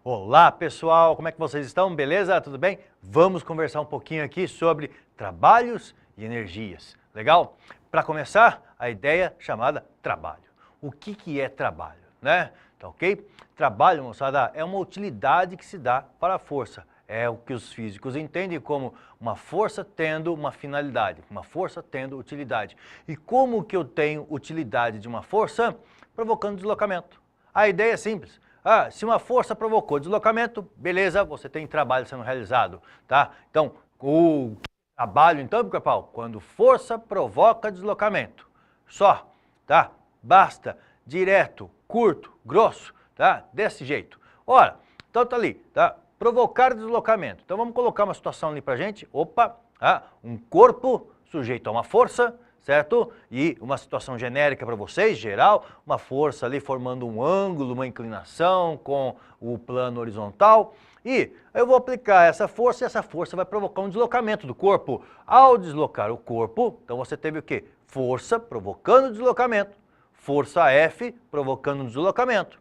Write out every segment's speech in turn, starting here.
Olá pessoal, como é que vocês estão? Beleza? Tudo bem? Vamos conversar um pouquinho aqui sobre trabalhos e energias. Legal? Para começar, a ideia chamada trabalho. O que é trabalho, né? Tá ok? Trabalho, moçada, é uma utilidade que se dá para a força. É o que os físicos entendem como uma força tendo uma finalidade, uma força tendo utilidade. E como que eu tenho utilidade de uma força? Provocando deslocamento. A ideia é simples. Se uma força provocou deslocamento, beleza, você tem trabalho sendo realizado, tá? Então, o trabalho, então, Pica-Pau, quando força provoca deslocamento. Só, tá? Basta, direto, curto, grosso, tá? Desse jeito. Ora, então tá ali, tá? Provocar deslocamento. Então vamos colocar uma situação ali pra gente. Opa, um corpo sujeito a uma força, certo? E uma situação genérica para vocês, geral, uma força ali formando um ângulo, uma inclinação com o plano horizontal. E eu vou aplicar essa força e essa força vai provocar um deslocamento do corpo. Ao deslocar o corpo, então você teve o quê? Força provocando deslocamento, força F provocando deslocamento.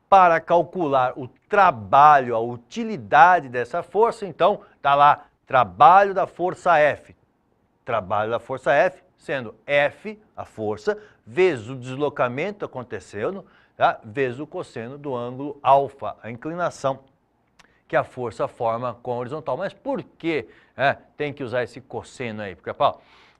Para calcular o trabalho, a utilidade dessa força, então tá lá, trabalho da força F. Trabalho da força F, sendo F, a força, vezes o deslocamento acontecendo, tá? Vezes o cosseno do ângulo alfa, a inclinação que a força forma com a horizontal. Mas por que tem que usar esse cosseno aí?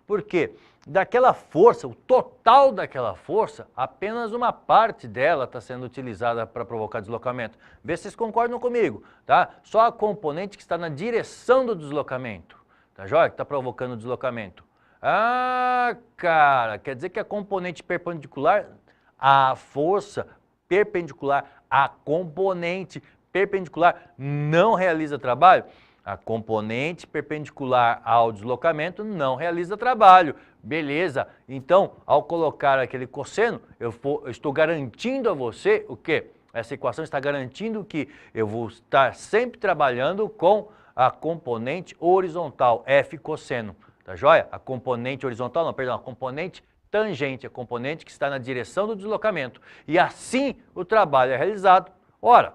Porque daquela força, o total daquela força, apenas uma parte dela está sendo utilizada para provocar deslocamento. Vê se vocês concordam comigo, tá? Só a componente que está na direção do deslocamento, tá joia? Que está provocando o deslocamento. Cara, quer dizer que a componente perpendicular à força perpendicular à componente perpendicular não realiza trabalho? A componente perpendicular ao deslocamento não realiza trabalho. Beleza, então ao colocar aquele cosseno, eu estou garantindo a você o quê? Essa equação está garantindo que eu vou estar sempre trabalhando com a componente horizontal, F cosseno. Tá joia? A componente horizontal, não, perdão, a componente tangente, a componente que está na direção do deslocamento. E assim o trabalho é realizado. Ora,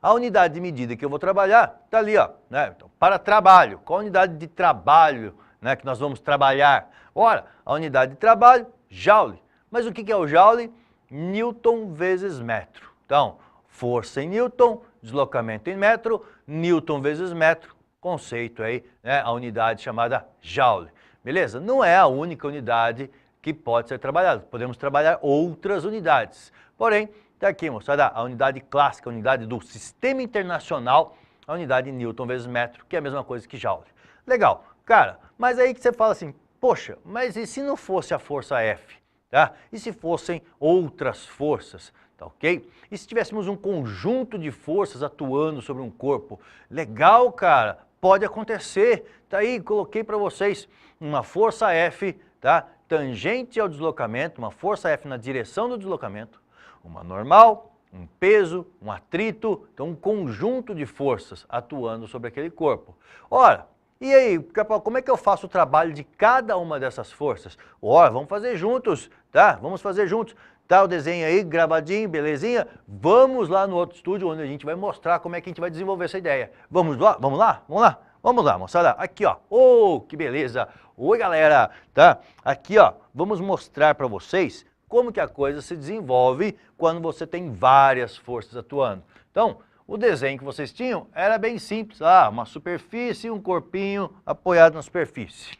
a unidade de medida que eu vou trabalhar está ali, ó, né? Então, para trabalho, qual a unidade de trabalho, né, que nós vamos trabalhar? Ora, a unidade de trabalho, Joule. Mas o que é o Joule? Newton vezes metro. Então, força em Newton, deslocamento em metro, Newton vezes metro, conceito aí, né, a unidade chamada Joule. Beleza? Não é a única unidade que pode ser trabalhada. Podemos trabalhar outras unidades. Porém, está aqui, moçada, a unidade clássica, a unidade do sistema internacional, a unidade Newton vezes metro, que é a mesma coisa que Joule. Legal. Cara, mas aí que você fala assim, poxa, mas e se não fosse a força F? Tá? E se fossem outras forças? Tá ok? E se tivéssemos um conjunto de forças atuando sobre um corpo? Legal, cara, pode acontecer. Tá aí, coloquei para vocês uma força F, tá? Tangente ao deslocamento, uma força F na direção do deslocamento, uma normal, um peso, um atrito, então um conjunto de forças atuando sobre aquele corpo. Ora, e aí, como é que eu faço o trabalho de cada uma dessas forças? Ora, vamos fazer juntos, tá? Vamos fazer juntos. Tá o desenho aí, gravadinho, belezinha? Vamos lá no outro estúdio, onde a gente vai mostrar como é que a gente vai desenvolver essa ideia. Vamos lá? Vamos lá? Vamos lá? Vamos lá, moçada. Aqui, ó. Oh, que beleza. Oi, galera. Tá? Aqui, ó. Vamos mostrar para vocês como que a coisa se desenvolve quando você tem várias forças atuando. Então, o desenho que vocês tinham era bem simples. Uma superfície e um corpinho apoiado na superfície.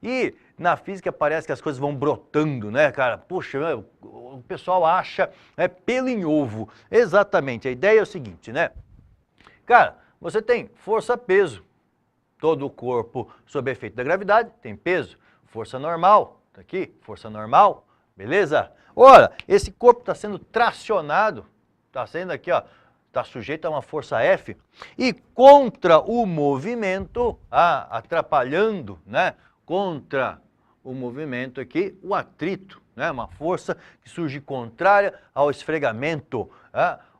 E na física parece que as coisas vão brotando, né, cara? Puxa, o pessoal acha pelo em ovo. Exatamente, a ideia é o seguinte, né? Cara, você tem força-peso. Todo o corpo sob efeito da gravidade tem peso. Força normal, tá aqui, força normal, beleza? Ora, esse corpo está sendo tracionado, está sendo aqui, ó, está sujeito a uma força F, e contra o movimento, atrapalhando, né, contra o movimento aqui, o atrito, né, uma força que surge contrária ao esfregamento.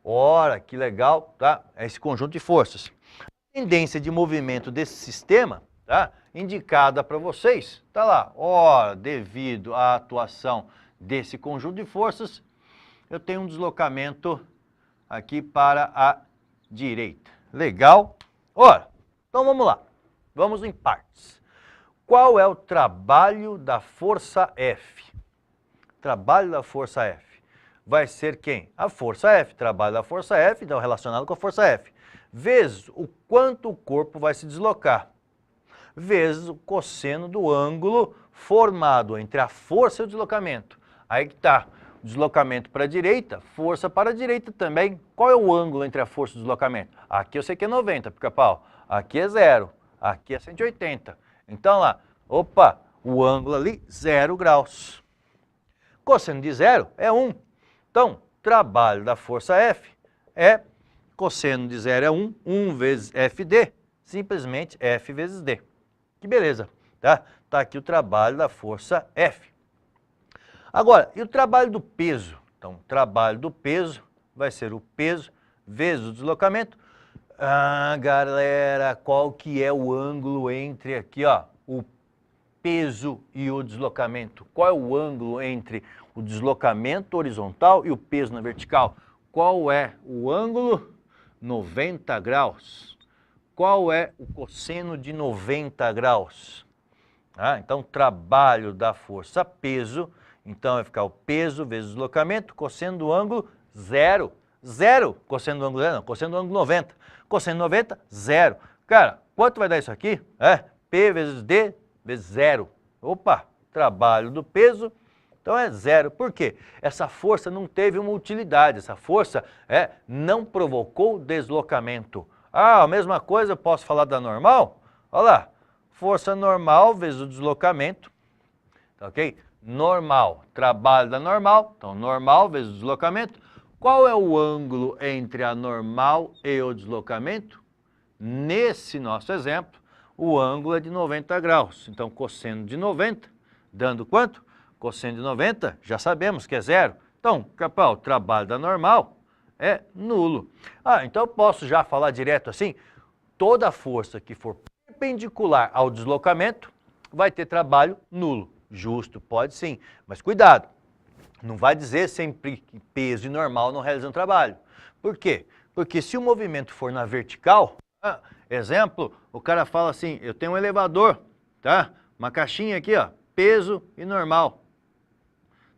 Ora, que legal, tá? É esse conjunto de forças. A tendência de movimento desse sistema, tá, indicada para vocês, tá lá. Ora, devido à atuação desse conjunto de forças, eu tenho um deslocamento aqui para a direita. Legal? Ora, então vamos lá. Vamos em partes. Qual é o trabalho da força F? Trabalho da força F vai ser quem? A força F. Trabalho da força F, então relacionado com a força F. Vezes o quanto o corpo vai se deslocar. Vezes o cosseno do ângulo formado entre a força e o deslocamento. Aí que está. Deslocamento para a direita, força para a direita também. Qual é o ângulo entre a força e o deslocamento? Aqui eu sei que é 90, pica-pau. Aqui é 0. Aqui é 180. Então lá, opa, o ângulo ali, 0 graus. Cosseno de 0 é 1. Então, trabalho da força F é, cosseno de 0 é 1, 1 vezes FD, simplesmente F vezes D. Que beleza, tá? Tá aqui o trabalho da força F. Agora, e o trabalho do peso? Então, o trabalho do peso vai ser o peso vezes o deslocamento. Ah, galera, qual que é o ângulo entre aqui, ó, o peso e o deslocamento? Qual é o ângulo entre o deslocamento horizontal e o peso na vertical? Qual é o ângulo? 90 graus. Qual é o cosseno de 90 graus? Ah, então, trabalho da força peso. Então, vai ficar o peso vezes o deslocamento, cosseno do ângulo, 0. 0. Cosseno do ângulo 0, não. Cosseno do ângulo 90. Cosseno de 90, 0. Cara, quanto vai dar isso aqui? P vezes D vezes 0. Opa, trabalho do peso, então é 0. Por quê? Essa força não teve uma utilidade. Essa força não provocou deslocamento. Ah, a mesma coisa eu posso falar da normal? Olha lá, força normal vezes o deslocamento, tá ok? Normal, trabalho da normal, então normal vezes o deslocamento. Qual é o ângulo entre a normal e o deslocamento? Nesse nosso exemplo, o ângulo é de 90 graus. Então, cosseno de 90, dando quanto? Cosseno de 90, já sabemos que é 0. Então, capaz, o trabalho da normal é nulo. Ah, então eu posso já falar direto assim? Toda força que for perpendicular ao deslocamento vai ter trabalho nulo. Justo, pode sim, mas cuidado, não vai dizer sempre que peso e normal não realizam trabalho. Por quê? Porque se o movimento for na vertical, exemplo, o cara fala assim, eu tenho um elevador, tá? Uma caixinha aqui, ó, peso e normal,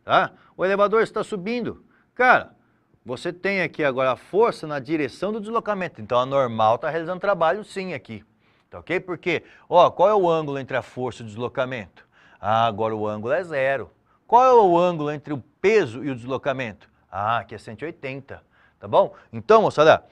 tá? O elevador está subindo. Cara, você tem aqui agora a força na direção do deslocamento, então a normal está realizando trabalho sim aqui, tá ok? Porque, ó, qual é o ângulo entre a força e o deslocamento? Ah, agora o ângulo é 0. Qual é o ângulo entre o peso e o deslocamento? Ah, aqui é 180, tá bom? Então, moçada,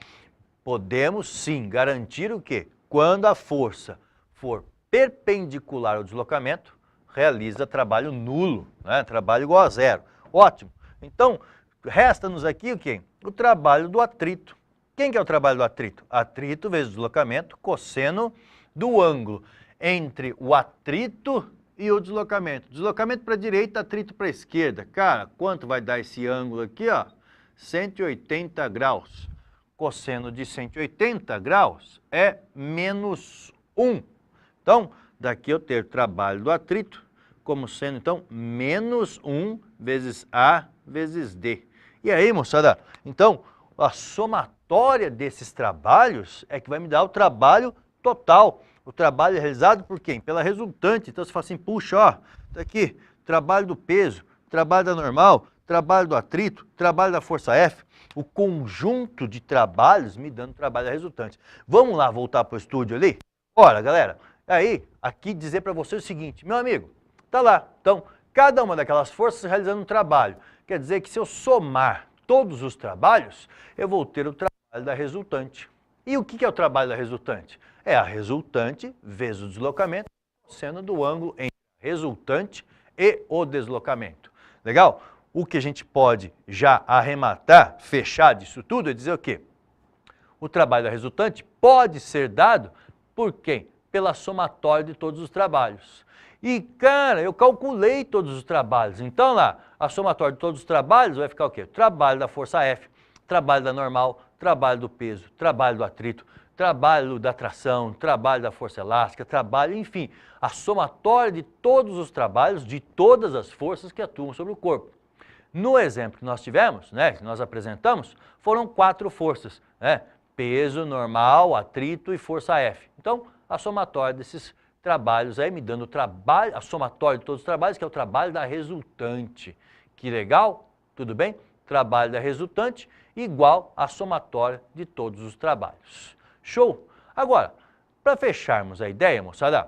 podemos sim garantir o quê? Quando a força for perpendicular ao deslocamento, realiza trabalho nulo, né? Trabalho igual a 0. Ótimo. Então, resta-nos aqui o quê? O trabalho do atrito. Quem que é o trabalho do atrito? Atrito vezes deslocamento, cosseno do ângulo entre o atrito e o deslocamento. Deslocamento para a direita, atrito para a esquerda. Cara, quanto vai dar esse ângulo aqui, ó? 180 graus. Cosseno de 180 graus é menos 1. Então, daqui eu tenho o trabalho do atrito como sendo, então, menos 1 vezes A vezes D. E aí, moçada, então, a somatória desses trabalhos é que vai me dar o trabalho total. O trabalho é realizado por quem? Pela resultante. Então, você fala assim, puxa, ó, tá aqui, trabalho do peso, trabalho da normal, trabalho do atrito, trabalho da força F, o conjunto de trabalhos me dando trabalho da resultante. Vamos lá voltar para o estúdio ali? Ora, galera, aí, aqui dizer para você o seguinte, meu amigo, tá lá. Então, cada uma daquelas forças realizando um trabalho. Quer dizer que se eu somar todos os trabalhos, eu vou ter o trabalho da resultante. E o que é o trabalho da resultante? É a resultante vezes o deslocamento, sendo do ângulo entre a resultante e o deslocamento. Legal? O que a gente pode já arrematar, fechar disso tudo, é dizer o quê? O trabalho da resultante pode ser dado por quem? Pela somatória de todos os trabalhos. E, cara, eu calculei todos os trabalhos. Então, lá, a somatória de todos os trabalhos vai ficar o quê? Trabalho da força F, trabalho da normal, trabalho do peso, trabalho do atrito, trabalho da tração, trabalho da força elástica, trabalho, enfim, a somatória de todos os trabalhos, de todas as forças que atuam sobre o corpo. No exemplo que nós tivemos, né, que nós apresentamos, foram 4 forças, né? Peso normal, atrito e força F. Então, a somatória desses trabalhos aí me dando o trabalho, a somatória de todos os trabalhos, que é o trabalho da resultante. Que legal? Tudo bem? Trabalho da resultante igual a somatória de todos os trabalhos. Show? Agora, para fecharmos a ideia, moçada,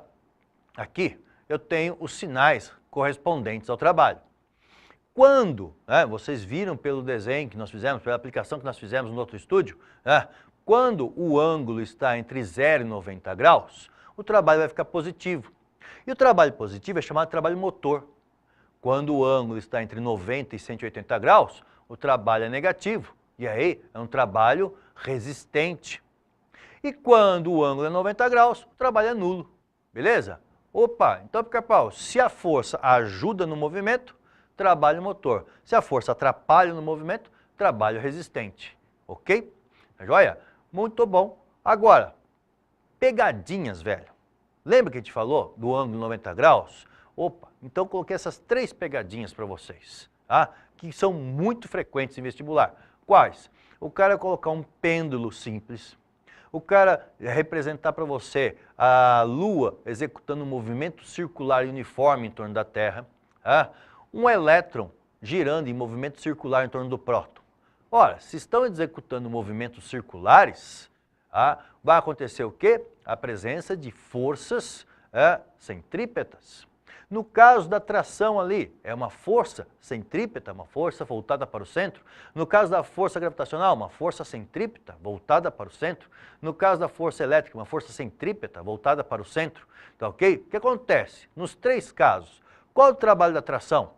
aqui eu tenho os sinais correspondentes ao trabalho. Quando, vocês viram pelo desenho que nós fizemos, pela aplicação que nós fizemos no outro estúdio, quando o ângulo está entre 0 e 90 graus, o trabalho vai ficar positivo. E o trabalho positivo é chamado de trabalho motor. Quando o ângulo está entre 90 e 180 graus, o trabalho é negativo. E aí é um trabalho resistente. E quando o ângulo é 90 graus, o trabalho é nulo. Beleza? Opa, então, pica-pau, se a força ajuda no movimento, trabalho motor. Se a força atrapalha no movimento, trabalho resistente. Ok? Tá joia? Muito bom. Agora, pegadinhas, velho. Lembra que a gente falou do ângulo 90 graus? Opa, então coloquei essas 3 pegadinhas para vocês, tá? Que são muito frequentes em vestibular. Quais? O cara colocar um pêndulo simples, o cara representar para você a Lua executando um movimento circular uniforme em torno da Terra, tá? Um elétron girando em movimento circular em torno do próton. Ora, se estão executando movimentos circulares, vai acontecer o quê? A presença de forças centrípetas. No caso da tração ali, é uma força centrípeta, uma força voltada para o centro. No caso da força gravitacional, uma força centrípeta voltada para o centro. No caso da força elétrica, uma força centrípeta voltada para o centro. Tá ok? O que acontece? Nos 3 casos, qual o trabalho da tração?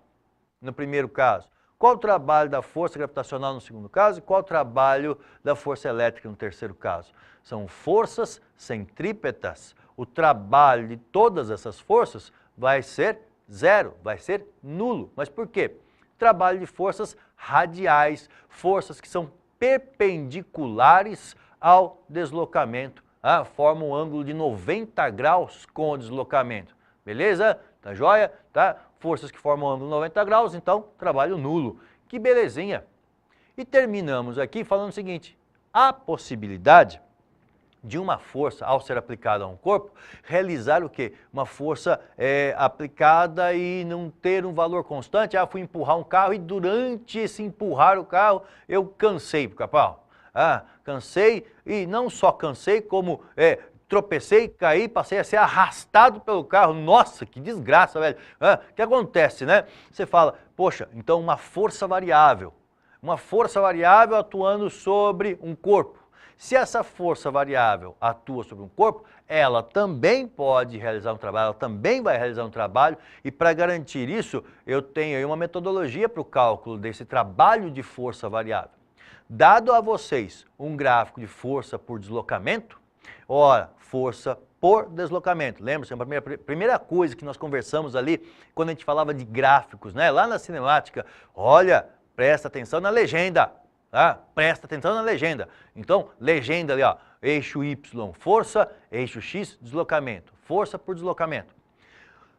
No primeiro caso. Qual o trabalho da força gravitacional no segundo caso e qual o trabalho da força elétrica no terceiro caso? São forças centrípetas. O trabalho de todas essas forças vai ser 0, vai ser nulo. Mas por quê? Trabalho de forças radiais, forças que são perpendiculares ao deslocamento, formam um ângulo de 90 graus com o deslocamento. Beleza? Tá joia? Tá? Forças que formam ângulo 90 graus, então trabalho nulo. Que belezinha! E terminamos aqui falando o seguinte, a possibilidade de uma força, ao ser aplicada a um corpo, realizar o quê? Uma força aplicada e não ter um valor constante. Fui empurrar um carro e durante esse empurrar o carro, eu cansei, pica-pau. Cansei e não só cansei, como tropecei, caí, passei a ser arrastado pelo carro. Nossa, que desgraça, velho. O que acontece, né? Você fala, poxa, então uma força variável atuando sobre um corpo. Se essa força variável atua sobre um corpo, ela também pode realizar um trabalho, ela também vai realizar um trabalho, e para garantir isso, eu tenho aí uma metodologia para o cálculo desse trabalho de força variável. Dado a vocês um gráfico de força por deslocamento, ora, força por deslocamento. Lembra-se, a primeira coisa que nós conversamos ali, quando a gente falava de gráficos, né? Lá na cinemática, olha, presta atenção na legenda. Presta atenção na legenda. Então, legenda ali, eixo Y, força, eixo X, deslocamento. Força por deslocamento.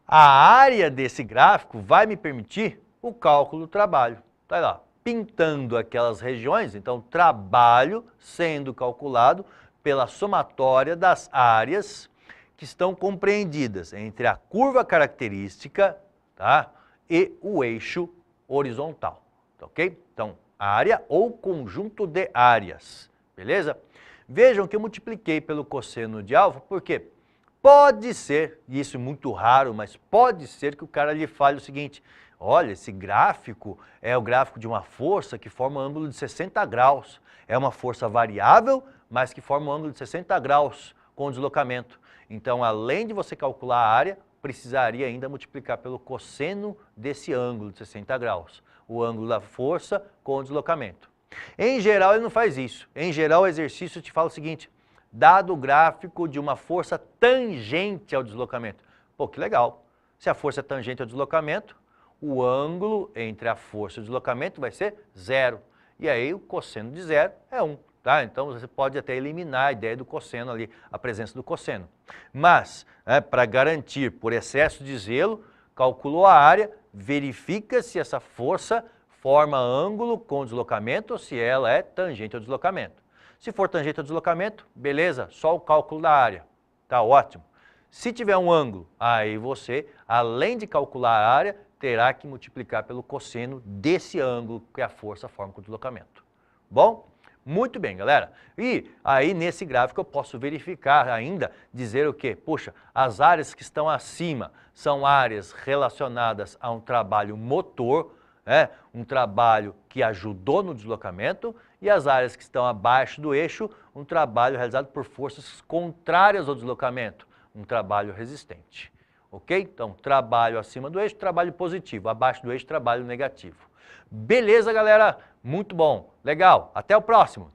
A área desse gráfico vai me permitir o cálculo do trabalho. Tá lá, pintando aquelas regiões, então trabalho sendo calculado pela somatória das áreas que estão compreendidas entre a curva característica, tá, e o eixo horizontal. Tá ok? Então, área ou conjunto de áreas, beleza? Vejam que eu multipliquei pelo cosseno de alfa, porque pode ser, e isso é muito raro, mas pode ser que o cara lhe fale o seguinte, olha, esse gráfico é o gráfico de uma força que forma um ângulo de 60 graus. É uma força variável, mas que forma um ângulo de 60 graus com o deslocamento. Então, além de você calcular a área, precisaria ainda multiplicar pelo cosseno desse ângulo de 60 graus. O ângulo da força com o deslocamento. Em geral, ele não faz isso. Em geral, o exercício te fala o seguinte, dado o gráfico de uma força tangente ao deslocamento. Pô, que legal. Se a força é tangente ao deslocamento, o ângulo entre a força e o deslocamento vai ser 0. E aí, o cosseno de 0 é 1. Tá? Então, você pode até eliminar a ideia do cosseno ali, a presença do cosseno. Mas, para garantir por excesso de zelo, calculou a área, verifica se essa força forma ângulo com deslocamento ou se ela é tangente ao deslocamento. Se for tangente ao deslocamento, beleza, só o cálculo da área, tá ótimo. Se tiver um ângulo, aí você, além de calcular a área, terá que multiplicar pelo cosseno desse ângulo que a força forma com o deslocamento. Bom? Muito bem, galera. E aí, nesse gráfico, eu posso verificar ainda, dizer o quê? Puxa, as áreas que estão acima são áreas relacionadas a um trabalho motor, um trabalho que ajudou no deslocamento, e as áreas que estão abaixo do eixo, um trabalho realizado por forças contrárias ao deslocamento, um trabalho resistente. Ok? Então, trabalho acima do eixo, trabalho positivo, abaixo do eixo, trabalho negativo. Beleza, galera? Muito bom. Legal. Até o próximo.